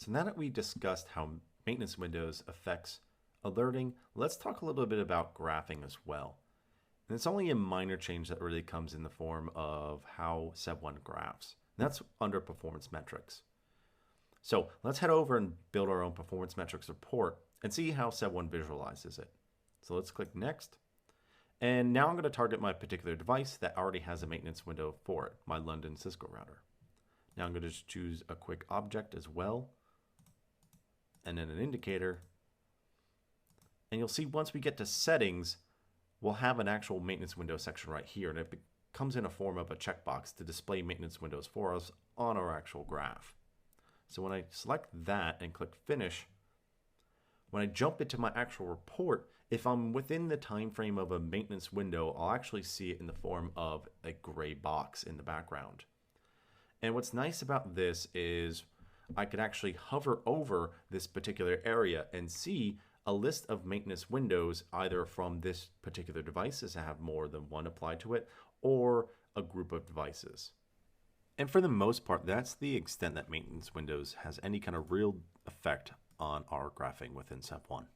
So now that we discussed how maintenance windows affects alerting, let's talk a little bit about graphing as well. And it's only a minor change that really comes in the form of how SevOne graphs. And that's under performance metrics. So let's head over and build our own performance metrics report and see how SevOne visualizes it. So let's click next. And now I'm going to target my particular device that already has a maintenance window for it, my London Cisco router. Now I'm going to just choose a quick object as well, and then an indicator. And you'll see once we get to settings, we'll have an actual maintenance window section right here, and it comes in a form of a checkbox to display maintenance windows for us on our actual graph. So when I select that and click finish, when I jump into my actual report, if I'm within the time frame of a maintenance window, I'll actually see it in the form of a gray box in the background. And what's nice about this is I could actually hover over this particular area and see a list of maintenance windows either from this particular device, as I have more than one applied to it, or a group of devices. And for the most part, that's the extent that maintenance windows has any kind of real effect on our graphing within SevOne.